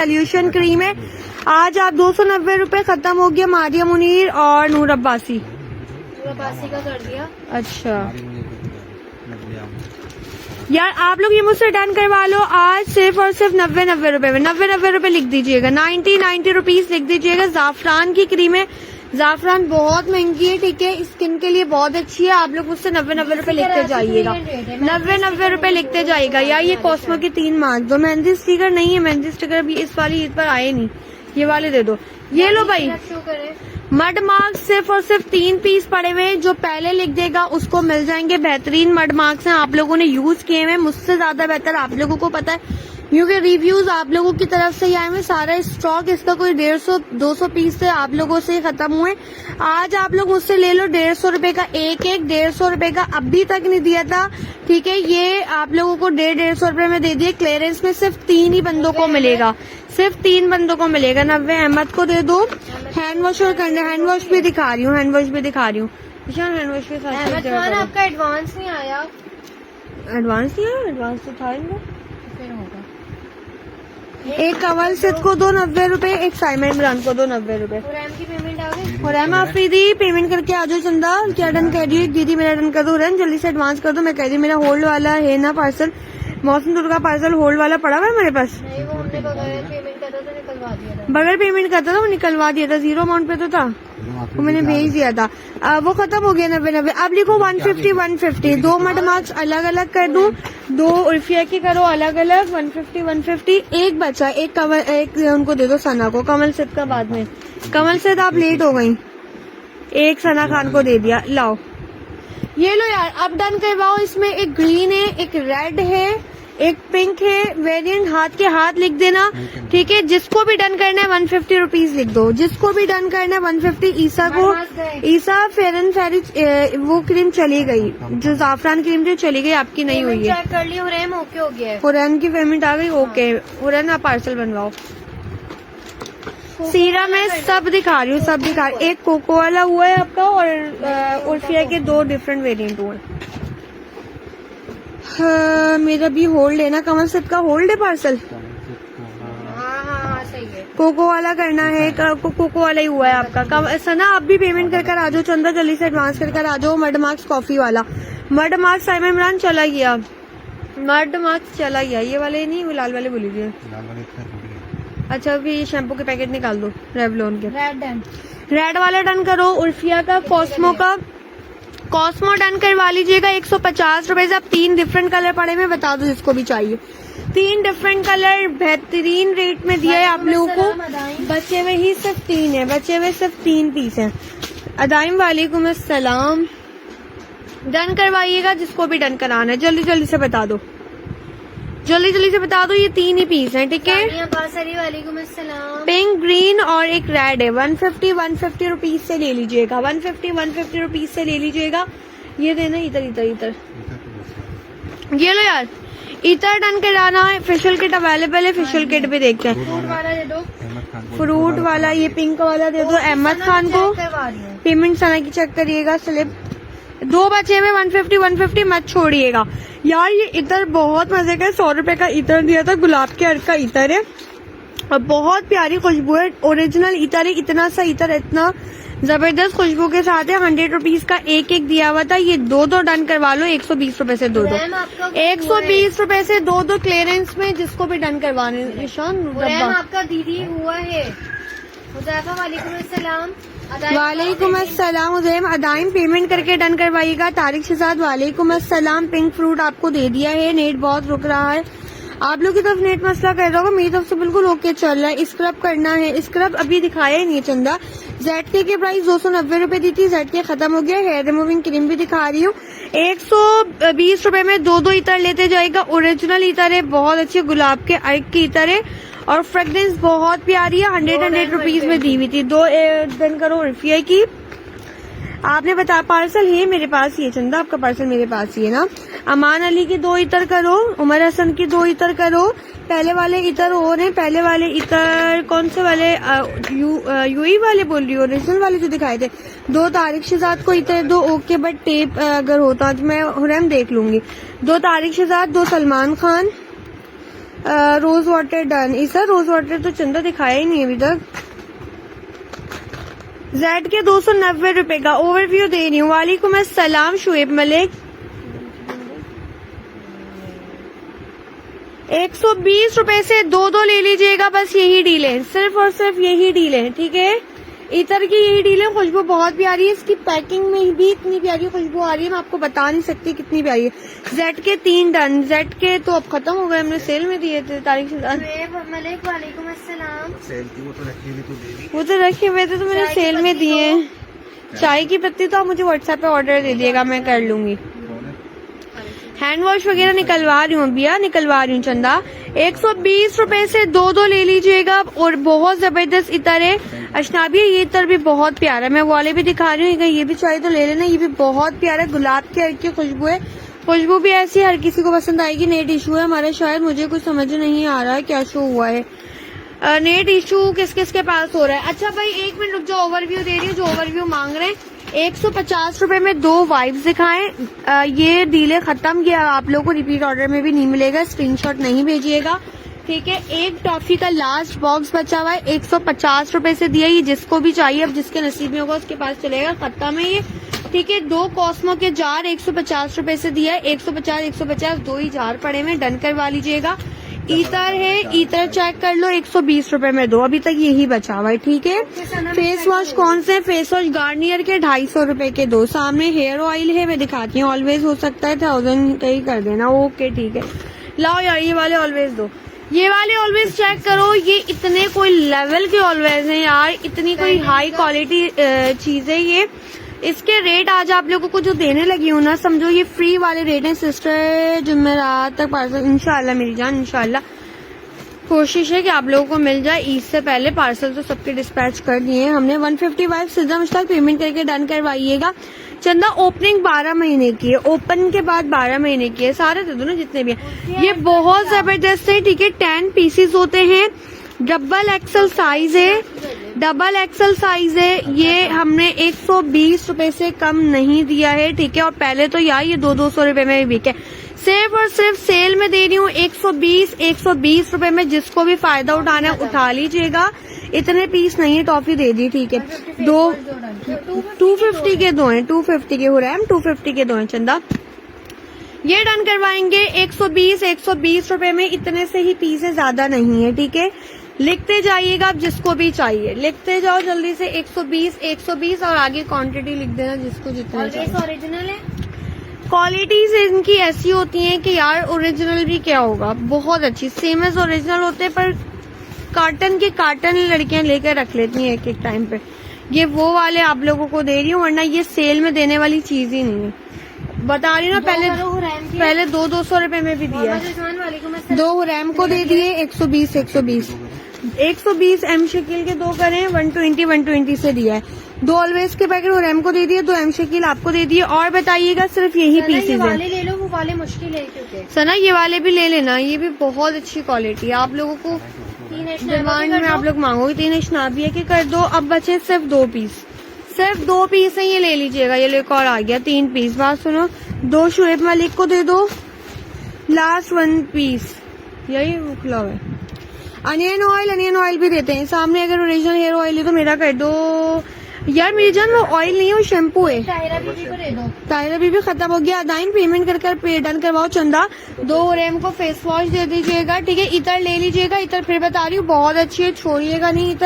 Solution cream है। आज आप 290 रुपए खत्म हो गया। मारिया मुनीर और नूर अब्बासी का कर दिया। अच्छा यार आप लोग ये मुझसे डन करवा लो आज सिर्फ और सिर्फ 90 रुपए में। 90 रुपए लिख दीजिएगा, 90 रुपीज लिख दीजिएगा। जाफरान की क्रीम है, जाफरान बहुत महंगी है, ठीक है, स्किन के लिए बहुत अच्छी है। आप लोग मुझसे 90 रुपए लिखते जाइएगा, 90 रुपए लिखते जाइएगा। यार ये कॉस्मो के 3 मार्क दो। मेहंदी स्टिकर नहीं है, मेहंदी स्टिकर अभी इस वाली ईद पर आए नहीं, ये वाले दे दो। ये लो भाई मड मार्क्स सिर्फ और सिर्फ 3 पीस पड़े हुए हैं। जो पहले लिख देगा उसको मिल जाएंगे। बेहतरीन मड मार्क्स हैं, आप लोगों ने यूज किए हुए, मुझसे ज्यादा बेहतर आप लोगों को पता है क्योंकि रिव्यूज आप लोगों की तरफ से ही आए हुए। सारा स्टॉक इसका कोई 150-200 पीस से आप लोगों से खत्म हुए। आज आप लोग मुझसे ले लो 150 रुपए का एक 150 रुपए का अभी तक नहीं दिया था, ठीक है, ये आप लोगों को 150 रुपए में दे दिए। क्लियरेंस में सिर्फ 3 ही बंदों को मिलेगा, सिर्फ 3 बंदों को मिलेगा। 90 अहमद को दे दो। हैंड वॉश और करना, हैंड वॉश भी दिखा रही हूँ, हैंड वॉश भी दिखा रही हूँ। हैंड वॉश के साथ आपका एडवांस नहीं आया? एडवांस नहीं आया, एडवांस तो था एक कवल सिद्ध को दो 90 रुपए, एक साइमन इमरान को दो 90 रुपए। हुरैम की पेमेंट आ गई? हुरैम आफरीदी पेमेंट करके आ जाओ। चंदा क्या डन कर रही है? दीदी मेरा डन कर दो। हुरैम जल्दी से एडवांस कर दो। मैं कह रही हूँ मेरा होल्ड वाला है ना पार्सल, मौसम टूर का पार्सल होल्ड वाला पड़ा हुआ है मेरे पास। नहीं वो हमने बगैर पेमेंट करता तो निकलवा दिया था। बगैर पेमेंट करता था वो निकलवा दिया था, 0 अमाउंट पे तो था, वो मैंने भेज दिया था। वो खत्म हो गया 90। अब लिखो 150। 2 मड मार्क्स अलग अलग कर दूं, 2 उर्फिया की करो अलग अलग। 150। एक बचा, एक कमल, एक उनको दे दो सना को। कमल सिद्ध का बाद में, कमल सिद्ध आप लेट हो गई, एक सना खान को दे दिया। लाओ ये लो यार, अब डन करवाओ। इसमें एक ग्रीन है, एक रेड है, एक पिंक है। वेरिएंट हाथ के हाथ लिख देना, ठीक है। जिसको भी डन करना है 150 रुपीज लिख दो। जिसको भी डन करना है 150। ईसा को, ईसा फेयर एंड फेरी वो क्रीम चली गई, जो जाफरान क्रीम थी चली गई, आपकी नहीं हुई है। चेक कर ली, हुरैम ओके हो गया है। हुरैन की पेमेंट आ गई, ओके। हुरैन आप पार्सल बनवाओ। सीरा में सब दिखा रही हूँ, सब दिखा रही। एक कोको वाला हुआ है आपका और उर्फिया के 2 डिफरेंट वेरिएंट हुए। मेरा भी होल्ड है ना, कमल सिद्ध का होल्ड है पार्सल। हाँ सही है। कोको वाला करना है, कोको वाला ही हुआ है आपका। सना आप भी पेमेंट कर आ जाओ। चंदा जल्दी से एडवांस कर आ जाओ। मड मार्क्स कॉफी वाला, मड मार्क्स साइमन इमरान चला गया, मड मार्क्स चला गया। ये वाले नहीं, वो लाल वाले बोल लीजिए। अच्छा अभी ये शैम्पू के पैकेट निकाल दो रेवलॉन के। रेड वाला डन करो। उर्फिया का कॉस्मो का, कॉस्मो डन करवा लीजिएगा 150 रुपए से। अब 3 डिफरेंट कलर पड़े में बता दो जिसको भी चाहिए। 3 डिफरेंट कलर बेहतरीन रेट में दिया है आप लोगों को। बचे हुए ही सिर्फ 3 है, बचे हुए सिर्फ 3 पीस हैं। अदाइम वालेकुम अस्सलाम। डन करवाइएगा जिसको भी डन कराना है, जल्दी जल्दी से बता दो, जल्दी जल्दी से बता दो। ये 3 ही पीस हैं, ठीक है। वालेकुम अस्सलाम। पिंक, ग्रीन और एक रेड है। 150 रुपीज से ले लीजिएगा, 150 रुपीज से ले लीजिएगा। ये देना इधर इधर इधर, ये लो यार, इधर डन कराना है। फेशियल किट अवेलेबल है, फेशियल किट भी देखते हैं। फ्रूट वाला दे दो, फ्रूट वाला ये पिंक वाला दे दो अहमद खान को। पेमेंट सना की चेक करिएगा, स्लिप 2 बचे में 150 मत छोड़िएगा यार। ये इतर बहुत मजे का 100 रुपए का इतर दिया था, गुलाब के अर्क का इतर है और बहुत प्यारी खुशबू है। ओरिजिनल इतर है, इतना सा इतर, इतना जबरदस्त खुशबू के साथ है। 100 रुपीज का एक दिया हुआ था। ये 2 डन करवा लो, 120 रुपए से 2, 120 रुपए से 2 क्लियरेंस में। जिसको भी डन करवाने। ईशान आपका दीदी हुआ है। वालेकुम अस्सलाम। वालेकुम अस्सलाम। उजैम अदाइम पेमेंट करके डन करवाइएगा। तारिक शहजाद वालेकुम अस्सलाम। पिंक फ्रूट आपको दे दिया है। नेट बहुत रुक रहा है, आप लोग की तरफ नेट मसला कर रहा होगा, मेरी तरफ से बिल्कुल ओके चल रहा है। स्क्रब करना है, स्क्रब अभी दिखाया ही नहीं चंदा। ZK के प्राइस 290 रुपए दी थी, ZK खत्म हो गया। हेयर रिमूविंग क्रीम भी दिखा रही हूँ, 120 रुपए में 2 इतर लेते जाएगा। ओरिजिनल इतर है, बहुत अच्छे गुलाब के अर्क की इतर है और फ्रेग्रेंस बहुत प्यारी है। 100 रुपीज में दी हुई थी। 2 डन करो उर्फिया की। आपने बताया पार्सल है मेरे पास, ये चंदा आपका पार्सल मेरे पास ही है ना। अमान अली की 2 इतर करो, उमर हसन की 2 इतर करो। पहले वाले इतर और हैं, पहले वाले इतर कौन से वाले? यूई वाले बोल रही हूँ, ओरिजिनल वाले जो दिखाए थे। 2 तारिक शहजाद को इतर दो, ओके, बट टेप अगर होता तो मैं हुरैम देख लूंगी। 2 Tariq Shahzad, 2 Salman Khan, rose water done. इसा रोज वाटर तो चंदा दिखाया ही नहीं अभी तक। जेड के 290 रुपए का ओवरव्यू दे रही हूँ। वालेकुम अस्सलाम शुएब मलिक। 120 रुपए से दो ले लीजिएगा, बस यही डील है, सिर्फ और सिर्फ यही डील है, ठीक है। इतर की यही डील है। खुशबू बहुत प्यारी है, इसकी पैकिंग में भी इतनी प्यारी खुशबू आ रही है, मैं आपको बता नहीं सकती कितनी प्यारी है। जेड के 3 डन। जेड के तो अब खत्म हो गए, हमने सेल में दिए थे तारीख से। शुएब मलिक वालेकुम अस्सलाम। सेल की वो तो रखी हुई तो दे दी। वो तो रखे हुए थे तो मैंने चाय की सेल में पत्ती दिए हैं। चाय की पत्ती तो आप मुझे व्हाट्सएप पे ऑर्डर दे दिएगा, मैं कर लूंगी। कौन है? हैंड वॉश वगैरह निकलवा रही हूँ भैया, निकलवा रही हूँ चंदा। 120 रुपए से दो ले लीजिएगा। और बहुत जबरदस्त इतर है अशनाबी, ये इतर भी बहुत प्यारा है, मैं वो वाले भी दिखा रही हूँ, ये भी चाहिए तो ले लेना। ये भी बहुत प्यारा गुलाब के हर की खुशबू है। खुशबू भी ऐसी हर किसी को पसंद आएगी। नेट इशू है हमारा, शायद मुझे कुछ समझ नहीं आ रहा है क्या शो हुआ है। नेट इशू किस किस के पास हो रहा है। अच्छा भाई 1 मिनट रुक जाओ, ओवरव्यू दे रही हूँ जो ओवरव्यू मांग रहे हैं। 150 रुपए में 2 वाइप्स दिखाएं। ये डीले खत्म किया, आप लोगों को रिपीट ऑर्डर में भी नहीं मिलेगा, स्क्रीनशॉट नहीं भेजिएगा, ठीक है। एक टॉफी का लास्ट बॉक्स बचा हुआ है, 150 रुपए से दिया। ये जिसको भी चाहिए, अब जिसके नसीब में होगा उसके पास चलेगा, खत्म है ये, ठीक है। 2 कॉस्मो के जार 150 रुपए से दिया है। 150 2 ही जार पड़े हुए, डन करवा लीजिएगा। ईतर है, ईतर चेक कर लो, 120 रुपए में 2, अभी तक यही बचा हुआ है, ठीक है। फेस वॉश कौन से? फेस वॉश गार्नियर के 250 रुपए के 2। सामने हेयर ऑयल है, मैं दिखाती हूँ। ऑलवेज हो सकता है 1000 का ही कर देना, ओके ठीक है। लाओ यार ये वाले ऑलवेज दो, ये वाले ऑलवेज चेक करो। ये इतने कोई लेवल के ऑलवेज हैं यार, इतनी कोई हाई क्वालिटी चीज है ये। इसके रेट आज आप लोगों को जो देने लगी हूँ ना, समझो ये फ्री वाले रेट हैं। सिस्टर जुमेरात तक पार्सल इंशाल्लाह मिल जाए, इंशाल्लाह कोशिश है कि आप लोगों को मिल जाए। ईद से पहले पार्सल तो सबके डिस्पैच कर दिए हैं हमने। 155 सिद्धा मुश्ताक पेमेंट करके डन करवाइएगा। चंदा ओपनिंग 12 महीने की है, ओपन के बाद 12 महीने की है, सारे दे दो ना जितने भी हैं। ये बहुत जबरदस्त है, ठीक है। 10 पीसेस होते हैं, डबल एक्सल साइज है, डबल एक्सल साइज है। ये हमने 120 रुपए से कम नहीं दिया है, ठीक है। और पहले तो यार ये 200 रुपए में भी बिके। सिर्फ और सिर्फ सेल में दे रही हूँ 120 रुपए में। जिसको भी फायदा उठाना है उठा लीजिएगा। इतने पीस नहीं है, टॉफी दे दी, ठीक है। 250 के 2 हैं, 250 के हो रहा है, 250 के 2 हैं चंदा। ये डन करवाएंगे 120 रुपए में। इतने से ही पीस है, ज्यादा नहीं है, ठीक है। लिखते जाइएगा आप जिसको भी चाहिए, लिखते जाओ जल्दी से। 120 और आगे क्वांटिटी लिख देना जिसको जितना चाहिए। ओरिजिनल है। क्वालिटीज इनकी ऐसी होती हैं कि यार ओरिजिनल भी क्या होगा, बहुत अच्छी सेम एज ओरिजिनल होते हैं, पर कार्टन के कार्टन लड़कियां लेकर रख लेती हैं एक एक टाइम पे। ये वो वाले आप लोगों को दे रही हूँ, वरना ये सेल में देने वाली चीज ही नहीं है। बता रही ना, पहले 200 रुपए में भी दिया है। 2 हुरैम को दे दिए 120 एम शकील के 2 करें, 120 से दिया है। 2 ऑलवेज के पैकेट हुरैम को दे दिए, 2 एम शकील आपको दे दिए। और बताइएगा सिर्फ यही पीसेज है। ले लो, वो वाले मुश्किल है क्योंकि सना ये वाले भी ले लेना, ये भी बहुत अच्छी क्वालिटी है। आप लोगों को डिमांड में आप लोग मांगोगे 3 अशनाबिया के कर दो। अब बचे सिर्फ 2 पीस, सिर्फ 2 पीस है, ये ले लीजिएगा। ये लेकर और आ गया 3 पीस। बात सुनो, 2 शुएब मलिक को दे दो, लास्ट 1 पीस यही खुला हुआ है। अनियन ऑयल भी देते हैं सामने। अगर ओरिजिनल हेयर ऑयल है तो मेरा कर दो यार। मेरी जान वो ऑयल नहीं है, वो शैम्पू है। ताहिरा बीबी को दे दो। ताहिरा बीबी खत्म हो गया। अदाइन पेमेंट कर पे डन करवाओ चंदा। 2 रैम को फेस वॉश दे दीजिएगा, ठीक है। इतर ले लीजिएगा। इतर फिर बता रही हूँ बहुत अच्छी है, छोड़िएगा नहीं।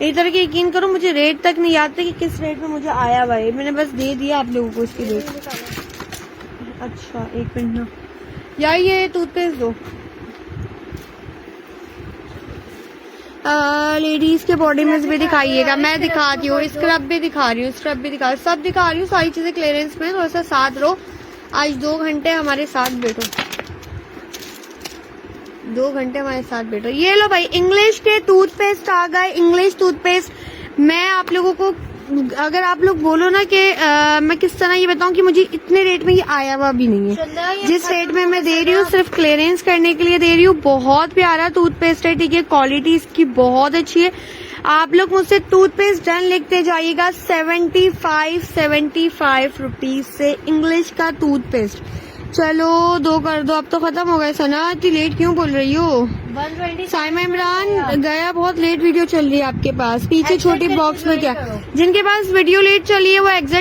इतर के यकीन करो, मुझे रेट तक नहीं याद था कि किस रेट में मुझे आया हुआ है, मैंने बस दे दिया आप लोगों को इसकी रेट। अच्छा 1 मिनट ना यार, ये टूथपेस्ट दो। लेडीज के बॉडी में भी दिखाइएगा, मैं दिखाती हूँ। स्क्रब भी दिखा रही हूँ, सब दिखा रही हूँ। सारी चीजें क्लियरेंस में, थोड़ा सा साथ रहो। आज 2 घंटे हमारे साथ बैठो, 2 घंटे हमारे साथ बैठो। ये लो भाई, इंग्लिश के टूथपेस्ट आ गए। इंग्लिश टूथपेस्ट मैं आप लोगों को, अगर आप लोग बोलो ना कि मैं किस तरह ये बताऊं कि मुझे इतने रेट में ये आया हुआ भी नहीं है। जिस रेट में मैं दे रही हूँ सिर्फ क्लियरेंस करने के लिए दे रही हूँ। बहुत प्यारा टूथपेस्ट है, ठीक है। क्वालिटी इसकी बहुत अच्छी है। आप लोग मुझसे टूथपेस्ट डन लिखते जाइएगा। 75 रुपीज से इंग्लिश का टूथपेस्ट चलो 2 कर दो, अब तो खत्म हो गए सना, इतनी लेट क्यों बोल रही हो? 120 साइमा इमरान गया, बहुत लेट वीडियो चल रही है आपके पास, पीछे Exit छोटी करके बॉक्स में join क्या, करो। जिनके पास वीडियो लेट चली है वो एग्जिट